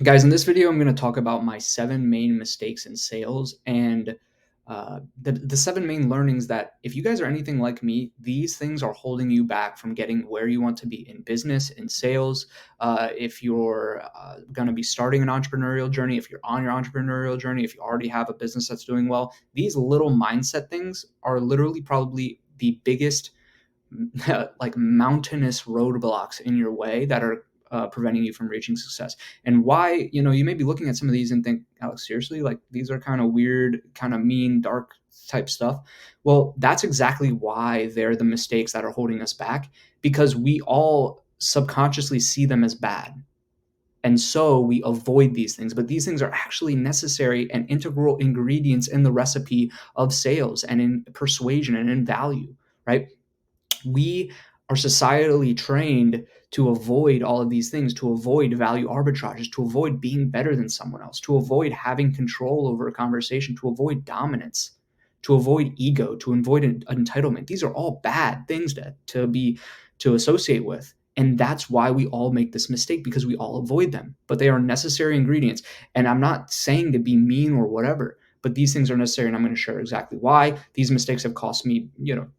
Guys, in this video, I'm going to talk about my 7 main mistakes in sales and the 7 main learnings that if you guys are anything like me, these things are holding you back from getting where you want to be in business, in sales. If you're going to be starting an entrepreneurial journey, if you're on your entrepreneurial journey, if you already have a business that's doing well, these little mindset things are literally probably the biggest like mountainous roadblocks in your way that are preventing you from reaching success. And why, you may be looking at some of these and think, Alex, seriously, like these are kind of weird, kind of mean, dark type stuff. Well, that's exactly why they're the mistakes that are holding us back, because we all subconsciously see them as bad. And so we avoid these things, but these things are actually necessary and integral ingredients in the recipe of sales and in persuasion and in value, right? We are societally trained to avoid all of these things, to avoid value arbitrages, to avoid being better than someone else, to avoid having control over a conversation, to avoid dominance, to avoid ego, to avoid entitlement. These are all bad things to associate with. And that's why we all make this mistake, because we all avoid them. But they are necessary ingredients. And I'm not saying to be mean or whatever, but these things are necessary, and I'm going to share exactly why. These mistakes have cost me,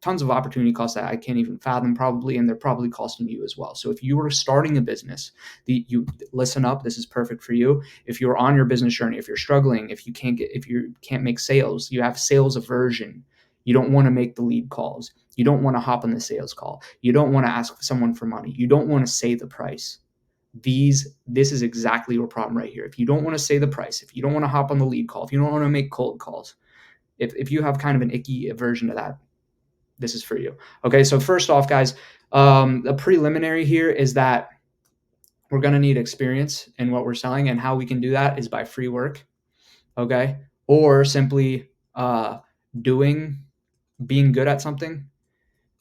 tons of opportunity costs that I can't even fathom probably, and they're probably costing you as well. So if you are starting a business, you listen up. This is perfect for you. If you're on your business journey, if you're struggling, if you can't make sales, you have sales aversion. You don't want to make the lead calls. You don't want to hop on the sales call. You don't want to ask someone for money. You don't want to say the price. This is exactly your problem right here. If you don't want to say the price, if you don't want to hop on the lead call, if you don't want to make cold calls, if you have kind of an icky aversion to that, this is for you. Okay, so first off, guys, the preliminary here is that we're going to need experience in what we're selling, and how we can do that is by free work. Okay, or simply doing being good at something,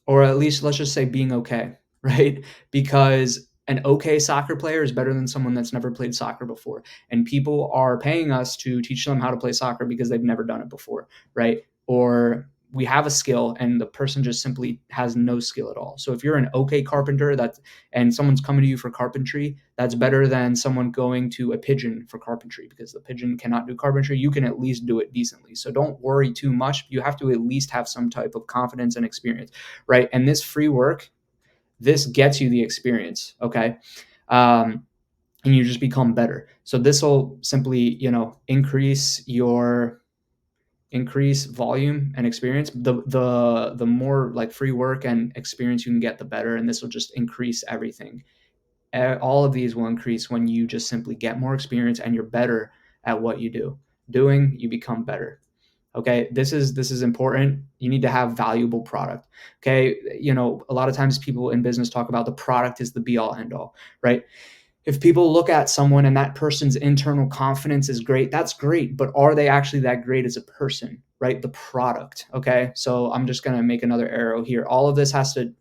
or at least let's just say being okay, right? Because an okay soccer player is better than someone that's never played soccer before. And people are paying us to teach them how to play soccer because they've never done it before, right? Or we have a skill and the person just simply has no skill at all. So if you're an okay carpenter and someone's coming to you for carpentry, that's better than someone going to a pigeon for carpentry, because the pigeon cannot do carpentry. You can at least do it decently. So don't worry too much. You have to at least have some type of confidence and experience, right? And this free work, this gets you the experience, okay? And you just become better. So this will simply, increase volume and experience. The more like free work and experience you can get, the better. And this will just increase everything. All of these will increase when you just simply get more experience and you're better at what you do. Doing, you become better. Okay, this is important. You need to have valuable product. Okay, a lot of times people in business talk about the product is the be all end all, right? If people look at someone and that person's internal confidence is great, that's great, but are they actually that great as a person, right? The product. Okay, so I'm just going to make another arrow here. All of this has to,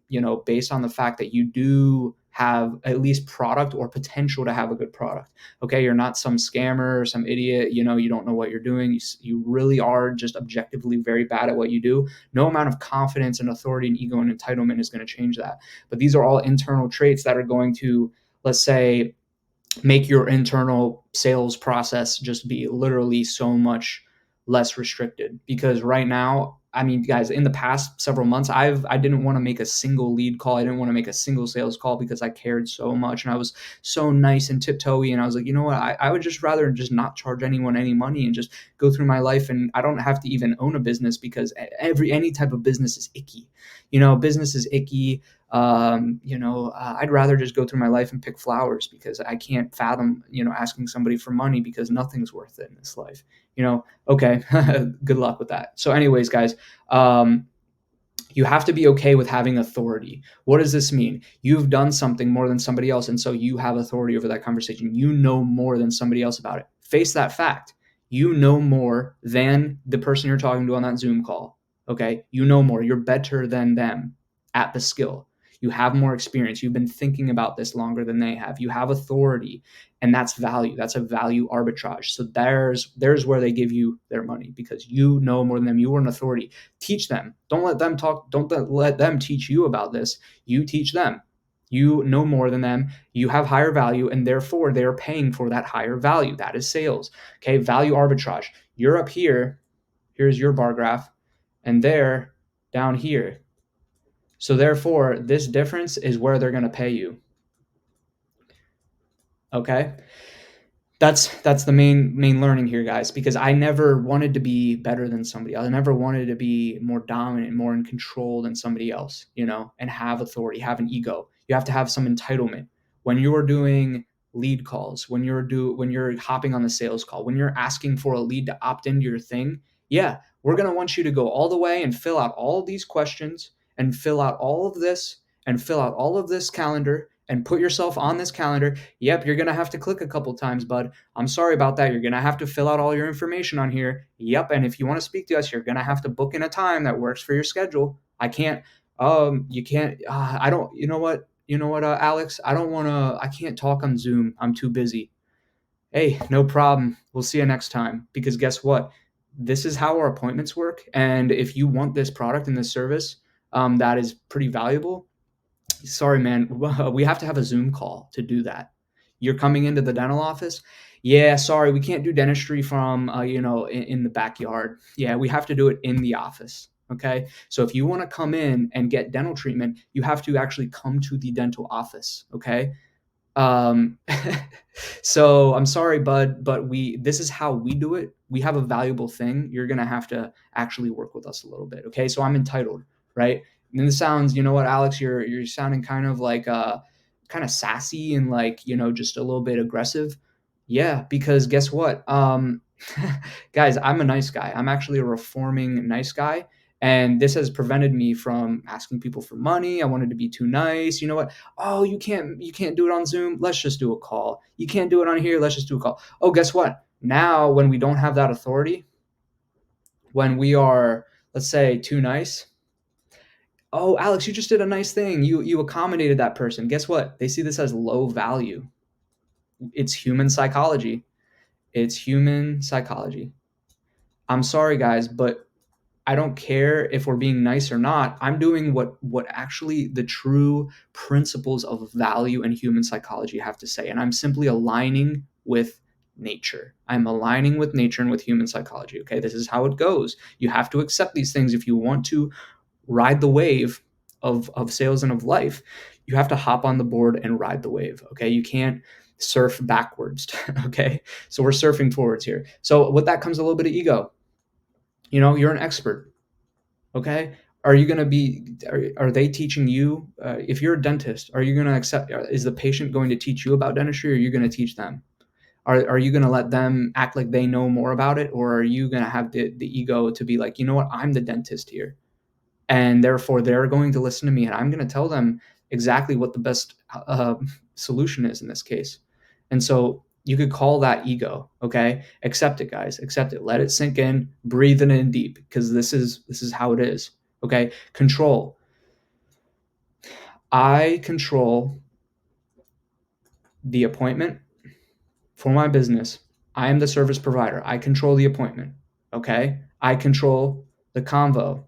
based on the fact that you do have at least product or potential to have a good product. Okay, you're not some scammer or some idiot, you don't know what you're doing. You really are just objectively very bad at what you do. No amount of confidence and authority and ego and entitlement is going to change that. But these are all internal traits that are going to, let's say, make your internal sales process just be literally so much less restricted. Because right now, I mean, guys, in the past several months, I didn't want to make a single lead call. I didn't want to make a single sales call because I cared so much and I was so nice and tiptoey. And I was like, you know what? I would just rather just not charge anyone any money and just go through my life, and I don't have to even own a business, because any type of business is icky. Business is icky. I'd rather just go through my life and pick flowers, because I can't fathom, asking somebody for money, because nothing's worth it in this life. Okay, good luck with that. So anyways, guys, you have to be okay with having authority. What does this mean? You've done something more than somebody else, and so you have authority over that conversation. You know more than somebody else about it. Face that fact. You know more than the person you're talking to on that Zoom call. Okay? You know more. You're better than them at the skill. You have more experience. You've been thinking about this longer than they have. You have authority, and that's value. That's a value arbitrage. So there's where they give you their money, because you know more than them. You are an authority. Teach them. Don't let them talk. Don't let them teach you about this. You teach them. You know more than them. You have higher value, and therefore they're paying for that higher value. That is sales. Okay. Value arbitrage. You're up here. Here's your bar graph, and they're down here. So therefore, this difference is where they're going to pay you. Okay. That's the main learning here, guys, because I never wanted to be better than somebody else. I never wanted to be more dominant, more in control than somebody else, and have authority, have an ego. You have to have some entitlement when you're doing lead calls, when you're hopping on the sales call, when you're asking for a lead to opt into your thing. Yeah, we're going to want you to go all the way and fill out all of these questions and fill out all of this and fill out all of this calendar and put yourself on this calendar. Yep, you're going to have to click a couple times, bud. I'm sorry about that. You're going to have to fill out all your information on here. Yep. And if you want to speak to us, you're going to have to book in a time that works for your schedule. You can't, I don't, Alex, I can't talk on Zoom. I'm too busy. Hey, no problem. We'll see you next time. Because guess what? This is how our appointments work. And if you want this product and this service that is pretty valuable, sorry, man, we have to have a Zoom call to do that. You're coming into the dental office? Yeah, sorry, we can't do dentistry from, in the backyard. Yeah, we have to do it in the office. Okay. So if you want to come in and get dental treatment, you have to actually come to the dental office. Okay. Um, so I'm sorry, bud, but this is how we do it. We have a valuable thing. You're gonna have to actually work with us a little bit, okay? So I'm entitled, right? And this sounds, you know what, Alex, you're sounding kind of like kind of sassy and like, just a little bit aggressive. Yeah, because guess what? Guys, I'm a nice guy. I'm actually a reforming nice guy. And this has prevented me from asking people for money. I wanted to be too nice. You know what? Oh, you can't do it on Zoom. Let's just do a call. You can't do it on here. Let's just do a call. Oh, guess what? Now when we don't have that authority, when we are, let's say, too nice, oh, Alex, you just did a nice thing. You accommodated that person. Guess what? They see this as low value. It's human psychology. It's human psychology. I'm sorry, guys, but I don't care if we're being nice or not. I'm doing what actually the true principles of value and human psychology have to say, and I'm simply aligning with nature. I'm aligning with nature and with human psychology. Okay, this is how it goes. You have to accept these things if you want to ride the wave of sales and of life. You have to hop on the board and ride the wave. Okay, you can't surf backwards. Okay, so we're surfing forwards here. So with that comes a little bit of ego. You're an expert. Okay, are you going to be are they teaching you, if you're a dentist, are you going to accept, is the patient going to teach you about dentistry, or are you going to teach them? Are you going to let them act like they know more about it, or are you going to have the ego to be like, you know what, I'm the dentist here, and therefore they're going to listen to me, and I'm going to tell them exactly what the best solution is in this case. And so you could call that ego. Okay, accept it, guys. Accept it. Let it sink in. Breathe it in deep, because this is how it is. Okay, control. I control the appointment for my business. I am the service provider. I control the appointment. Okay, I control the convo.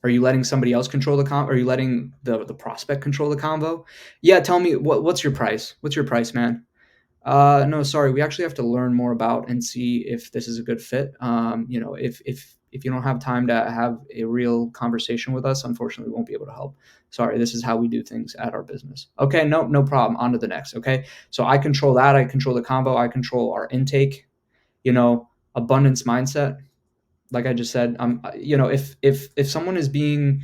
Are you letting somebody else control the Are you letting the prospect control the convo? Yeah, tell me what's your price? What's your price, man? No, sorry. We actually have to learn more about and see if this is a good fit. If you don't have time to have a real conversation with us, unfortunately, we won't be able to help. Sorry, this is how we do things at our business. Okay, no problem. On to the next. Okay, so I control that. I control the combo. I control our intake. Abundance mindset. Like I just said, if someone is being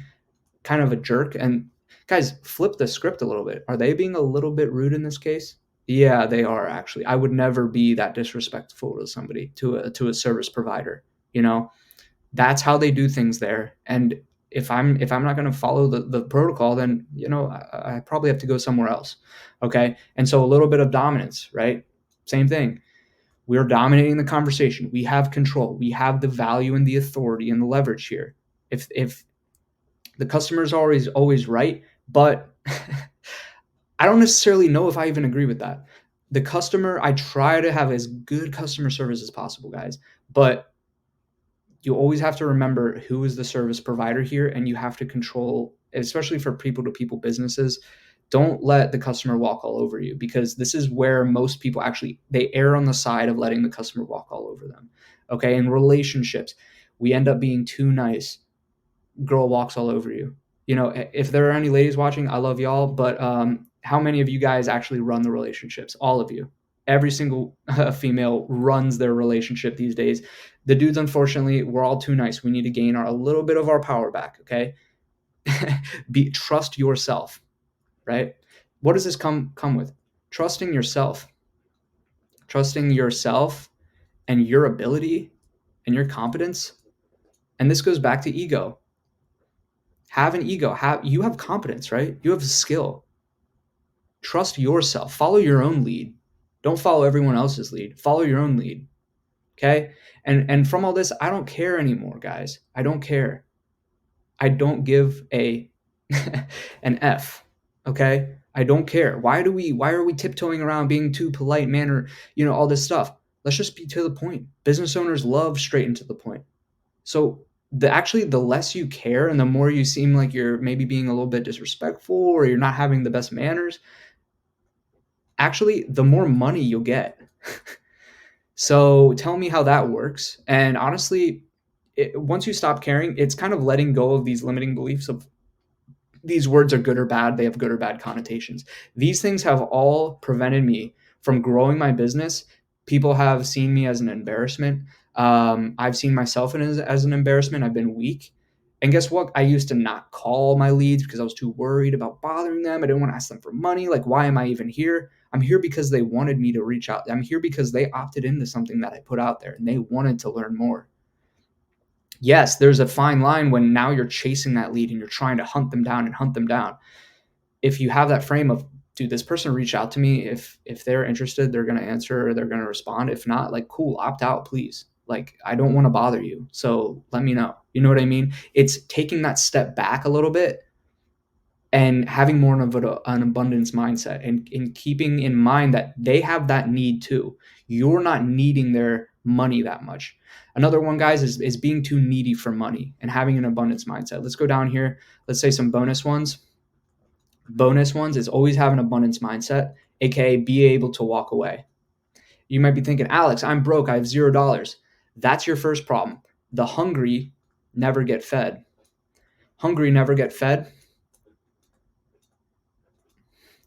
kind of a jerk, and guys, flip the script a little bit. Are they being a little bit rude in this case? Yeah, they are actually. I would never be that disrespectful to somebody, to a service provider. You know, that's how they do things there. And if I'm not going to follow the protocol, then I probably have to go somewhere else. Okay, and so a little bit of dominance, right? Same thing. We're dominating the conversation. We have control. We have the value and the authority and the leverage here. If the customer is always right, but I don't necessarily know if I even agree with that. The customer, I try to have as good customer service as possible, guys, but you always have to remember who is the service provider here, and you have to control especially for people to people businesses, don't let the customer walk all over you, because this is where most people actually, they err on the side of letting the customer walk all over them. Okay. In relationships, we end up being too nice. Girl walks all over you. If there are any ladies watching, I love y'all, but how many of you guys actually run the relationships? All of you. Every single female runs their relationship these days. The dudes, unfortunately, we're all too nice. We need to gain a little bit of our power back. Okay. Trust yourself, right? What does this come with? Trusting yourself. Trusting yourself and your ability and your competence. And this goes back to ego. Have an ego. You have competence, right? You have skill. Trust yourself. Follow your own lead. Don't follow everyone else's lead. Follow your own lead. Okay? And from all this, I don't care anymore, guys. I don't care. I don't give an F. Okay? I don't care. Why are we tiptoeing around being too polite, manner, all this stuff? Let's just be to the point. Business owners love straight and to the point. So the less you care and the more you seem like you're maybe being a little bit disrespectful or you're not having the best manners, actually the more money you'll get. So tell me how that works. And honestly, once you stop caring, it's kind of letting go of these limiting beliefs of these words are good or bad. They have good or bad connotations. These things have all prevented me from growing my business. People have seen me as an embarrassment. I've seen myself as an embarrassment. I've been weak. And guess what? I used to not call my leads because I was too worried about bothering them. I didn't want to ask them for money. Like, why am I even here? I'm here because they wanted me to reach out. I'm here because they opted into something that I put out there and they wanted to learn more. Yes, there's a fine line when now you're chasing that lead and you're trying to hunt them down and hunt them down. If you have that frame of, dude, this person reached out to me. If they're interested, they're going to answer or they're going to respond. If not, like, cool, opt out, please. Like, I don't want to bother you. So let me know. You know what I mean? It's taking that step back a little bit and having more of an abundance mindset and keeping in mind that they have that need too. You're not needing their money that much. Another one, guys, is being too needy for money and having an abundance mindset. Let's go down here. Let's say some bonus ones. Bonus ones is always have an abundance mindset, aka be able to walk away. You might be thinking, Alex, I'm broke. I have $0. That's your first problem. The hungry never get fed. Hungry never get fed.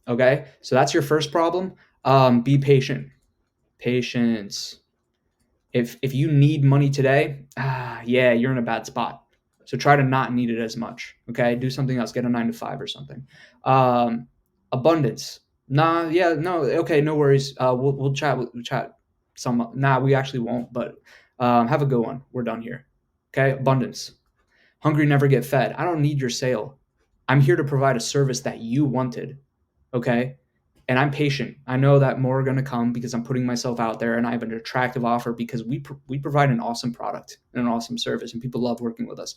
Okay, so that's your first problem. Be patient. Patience. If you need money today, yeah, you're in a bad spot. So try to not need it as much. Okay, do something else. Get a 9 to 5 or something. Abundance. Nah, yeah, no, okay, no worries. We'll chat. We'll chat. Some. Nah, we actually won't. But have a good one. We're done here. Okay, abundance. Hungry never get fed. I don't need your sale. I'm here to provide a service that you wanted. Okay. And I'm patient. I know that more are going to come because I'm putting myself out there and I have an attractive offer because we provide an awesome product and an awesome service and people love working with us.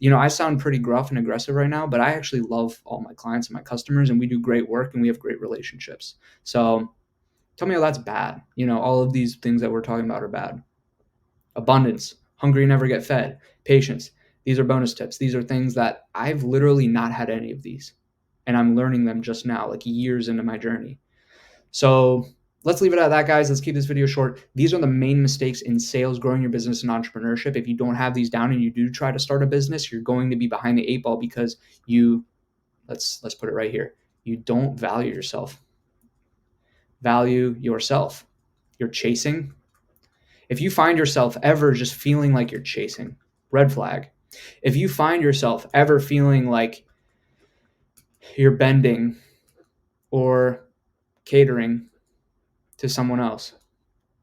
I sound pretty gruff and aggressive right now, but I actually love all my clients and my customers and we do great work and we have great relationships. So tell me how that's bad. All of these things that we're talking about are bad. Abundance, hungry never get fed, patience. These are bonus tips. These are things that I've literally not had any of these. And I'm learning them just now, like years into my journey. So let's leave it at that, guys. Let's keep this video short. These are the main mistakes in sales, growing your business, and entrepreneurship. If you don't have these down and you do try to start a business, you're going to be behind the 8 ball because let's put it right here. You don't value yourself. Value yourself. You're chasing. If you find yourself ever just feeling like you're chasing, red flag. If you find yourself ever feeling like you're bending or catering to someone else,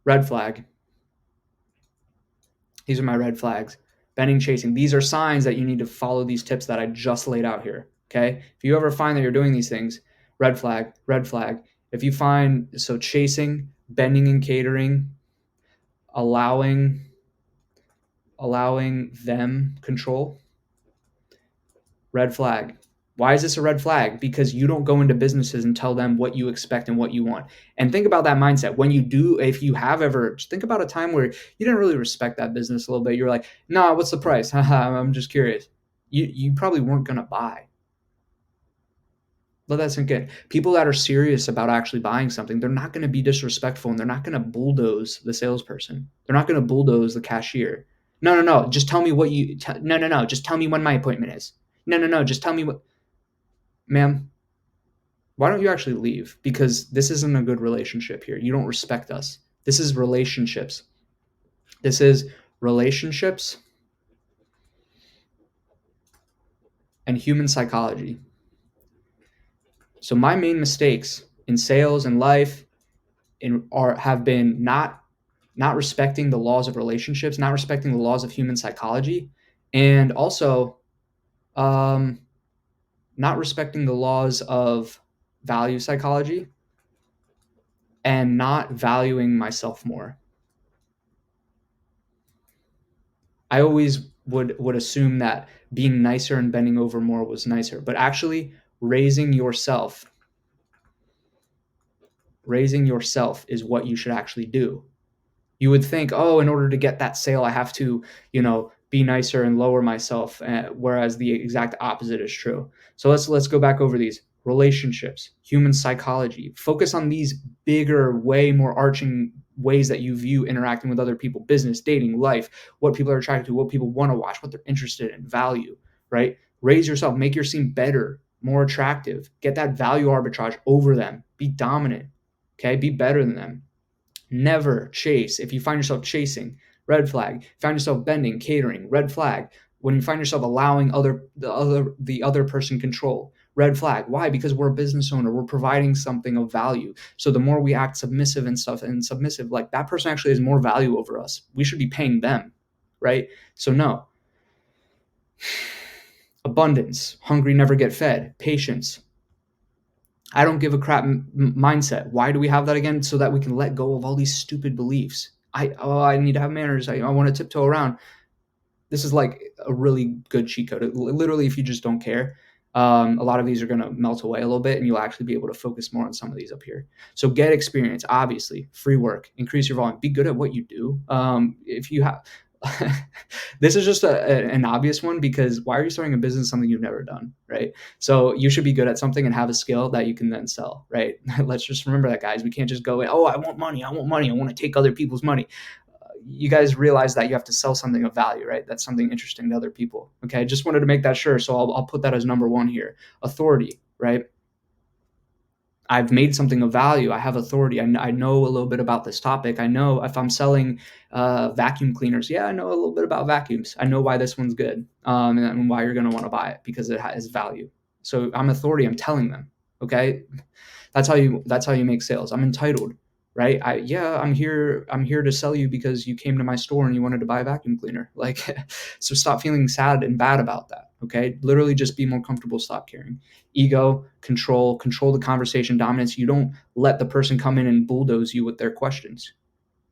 red flag. These are my red flags. Bending, chasing. These are signs that you need to follow these tips that I just laid out here. Okay. If you ever find that you're doing these things, red flag, red flag. If you find, so chasing, bending and catering, allowing them control, red flag. Why is this a red flag? Because you don't go into businesses and tell them what you expect and what you want. And think about that mindset. When you do, if you have ever, think about a time where you didn't really respect that business a little bit. You're like, nah, what's the price? I'm just curious. You probably weren't going to buy. Let that sink in. People that are serious about actually buying something, they're not going to be disrespectful and they're not going to bulldoze the salesperson. They're not going to bulldoze the cashier. No, no, no. Just tell me what you. No, no, no. Just tell me when my appointment is. No, no, no. Just tell me what, ma'am. Why don't you actually leave? Because this isn't a good relationship here. You don't respect us. This is relationships. This is relationships and human psychology. So my main mistakes in sales and life have been not respecting the laws of relationships, not respecting the laws of human psychology, and also um, not respecting the laws of value psychology and not valuing myself more. I always would assume that being nicer and bending over more was nicer, but actually raising yourself is what you should actually do. You would think, oh, in order to get that sale, I have to, be nicer and lower myself. Whereas the exact opposite is true. So let's go back over these relationships, human psychology. Focus on these bigger, way more arching ways that you view interacting with other people, business, dating, life, what people are attracted to, what people want to watch, what they're interested in, value, right? Raise yourself, make your scene better, more attractive, get that value arbitrage over them, be dominant, okay? Be better than them. Never chase. If you find yourself chasing, red flag. Find yourself bending, catering, red flag. When you find yourself allowing the other person control, red flag. Why? Because we're a business owner. We're providing something of value. So the more we act submissive and stuff and submissive, like that person actually has more value over us. We should be paying them, right? So no. Abundance, hungry never get fed, patience, I don't give a crap mindset. Why do we have that again? So that we can let go of all these stupid beliefs. I need to have manners. I want to tiptoe around. This is like a really good cheat code. Literally, if you just don't care, a lot of these are going to melt away a little bit and you'll actually be able to focus more on some of these up here. So get experience, obviously, free work, increase your volume, be good at what you do. If you have, this is just an obvious one because why are you starting a business something you've never done, right? So you should be good at something and have a skill that you can then sell, right? Let's just remember that, guys. We can't just go in, oh, I want money, I want to take other people's money. You guys realize that you have to sell something of value, right? That's something interesting to other people. Okay, just wanted to make that sure. So I'll put that as number one here. Authority, right? I've made something of value. I have authority. I know a little bit about this topic. I know if I'm selling vacuum cleaners, yeah, I know a little bit about vacuums. I know why this one's good and why you're going to want to buy it because it has value. So I'm authority. I'm telling them. Okay, that's how you make sales. I'm entitled, right? I'm here to sell you because you came to my store and you wanted to buy a vacuum cleaner. Like, so stop feeling sad and bad about that. Okay, literally just be more comfortable. Stop caring. Ego, control the conversation, dominance. You don't let the person come in and bulldoze you with their questions.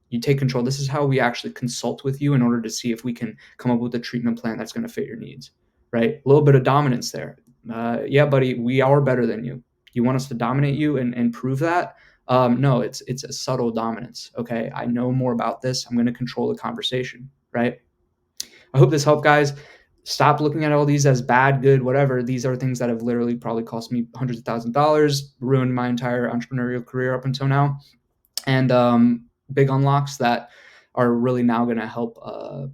You take control. This is how we actually consult with you in order to see if we can come up with a treatment plan that's going to fit your needs, right? A little bit of dominance there. Yeah, buddy, we are better than you. You want us to dominate you and prove that? No, it's a subtle dominance. Okay, I know more about this. I'm going to control the conversation, right? I hope this helped, guys. Stop looking at all these as bad, good, whatever. These are things that have literally probably cost me hundreds of thousands of dollars, ruined my entire entrepreneurial career up until now, and big unlocks that are really now going to help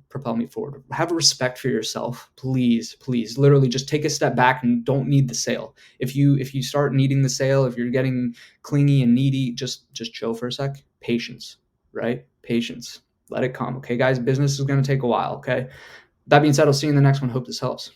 propel me forward. Have a respect for yourself, please, please. Literally, just take a step back and don't need the sale. If you start needing the sale, if you're getting clingy and needy, just chill for a sec. Patience, right? Patience. Let it come. Okay, guys. Business is going to take a while. Okay. That being said, I'll see you in the next one. Hope this helps.